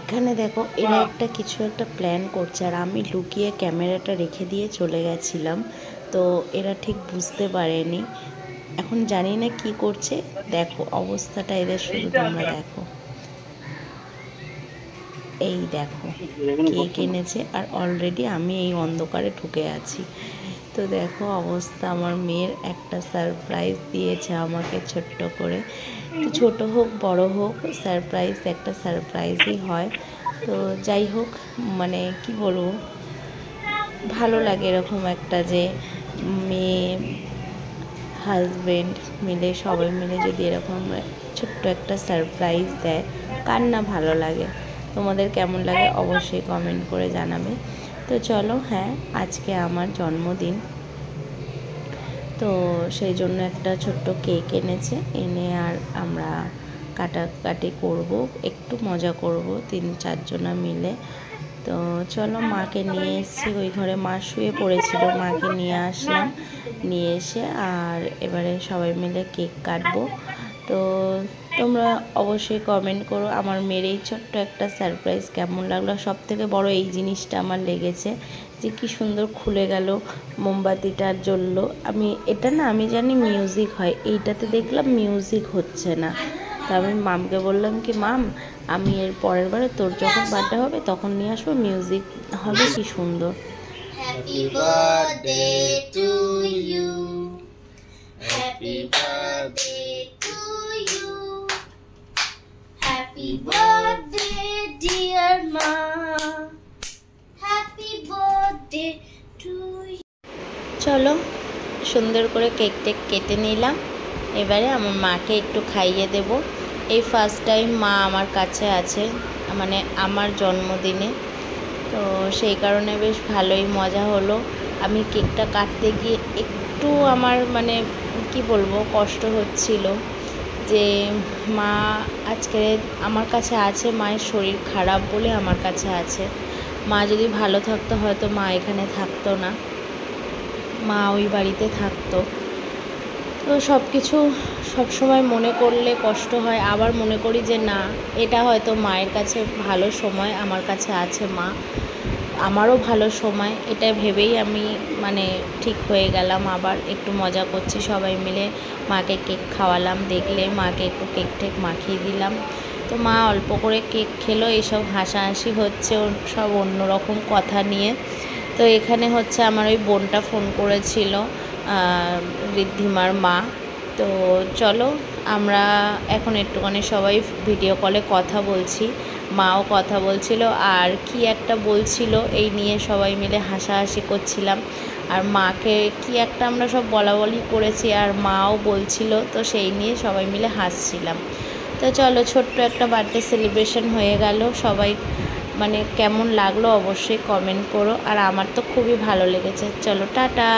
এখানে দেখো এরা একটা কিছু একটা প্ল্যান করছে, আর আমি লুকিয়ে ক্যামেরাটা রেখে দিয়ে চলে গেছিলাম, তো এরা ঠিক বুঝতে পারেনি। এখন জানি না কি করছে, দেখো অবস্থাটা এদের শুধু তোমরা দেখো। এই দেখো কেক এনেছে, আর অলরেডি আমি এই অন্ধকারে ঢুকে আছি। তো দেখো অবস্থা, আমার মেয়ের একটা সারপ্রাইজ দিয়েছে আমাকে ছোট্ট করে। তো ছোট হোক বড় হোক, সারপ্রাইজ একটা সারপ্রাইজই হয়। তো যাই হোক, মানে কি বলবো, ভালো লাগে এরকম একটা, যে মেয়ে হাজব্যান্ড মিলে সবাই মিলে যদি এরকম ছোট্ট একটা সারপ্রাইজ দেয়, কার না ভালো লাগে। তোমাদের কেমন লাগে অবশ্যই কমেন্ট করে জানাবে। তো চলো, হ্যাঁ আজকে আমার জন্মদিন, তো সেই জন্য একটা ছোট্ট কেক এনেছে, এনে আর আমরা কাটাকাটি করব, একটু মজা করব 3-4 জনা মিলে। তো চলো, মাকে নিয়ে এসেছি ওই ঘরে, মা শুয়ে পড়েছিল, মাকে নিয়ে আসলাম, নিয়ে এসে আর এবারে সবাই মিলে কেক কাটবো। তো তোমরা অবশ্যই কমেন্ট করো আমার মেয়ের এই ছোট্ট একটা সারপ্রাইজ কেমন লাগলো। সব থেকে বড় এই জিনিসটা আমার লেগেছে, যে কি সুন্দর খুলে গেল, মোমবাতিটা জ্বললো। আমি জানি মিউজিক হয়, এইটাতে দেখলাম মিউজিক হচ্ছে না। তো আমি মামকে বললাম কি, মাম আমি এর পরের বারে তোর যখন বার্থডে হবে তখন নিয়ে আসবো, মিউজিক হবে, কি সুন্দর। Happy birthday to you, happy birthday to you, happy birthday dear মা, হ্যাপি বার্থডে টু ইউ। চলো সুন্দর করে কেক টেক কেটে নিলাম, এবারে আমার মাকে একটু খাইয়ে দেব। এই ফার্স্ট টাইম মা আমার কাছে আছে, মানে আমার জন্মদিনে, তো সেই কারণে বেশ ভালোই মজা হলো। আমি কেকটা কাটতে গিয়ে একটু আমার মানে কি বলবো, কষ্ট হচ্ছিল, যে মা আজকে আমার কাছে আছে, মায়ের শরীর খারাপ বলে আমার কাছে আছে। মা যদি ভালো থাকতো হয়তো মা এখানে থাকতো না, মা ওই বাড়িতে থাকতো। তো সব কিছু সবসময় মনে করলে কষ্ট হয়, আবার মনে করি যে না, এটা হয়তো মায়ের কাছে ভালো সময়, আমার কাছে আছে মা, আমারও ভালো সময়, এটা ভেবেই আমি মানে ঠিক হয়ে গেলাম। আবার একটু মজা করছি সবাই মিলে, মাকে কেক খাওয়ালাম, দেখলে মাকে একটু কেক টেক মাখিয়ে দিলাম। তো মা অল্প করে কেক খেলো, এইসব হাসাহাসি হচ্ছে ওর সব অন্যরকম কথা নিয়ে। তো এখানে হচ্ছে আমার ওই বোনটা ফোন করেছিল, ঋদ্ধিমার মা। তো চলো আমরা এখন একটুখানি সবাই ভিডিও কলে কথা বলছি, মাও কথা বলছিল, আর কি একটা বলছিল এই নিয়ে সবাই মিলে হাসাহাসি করছিলাম। আর মাকে কি একটা আমরা সব বলাবলি করেছি, আর মাও বলছিল, তো সেই নিয়ে সবাই মিলে হাসছিলাম। তো চলো, ছোট্ট একটা বার্থডে সেলিব্রেশন হয়ে গেল। সবাই মানে কেমন লাগলো অবশ্যই কমেন্ট করো, আর আমার তো খুবই ভালো লেগেছে। চলো টাটা।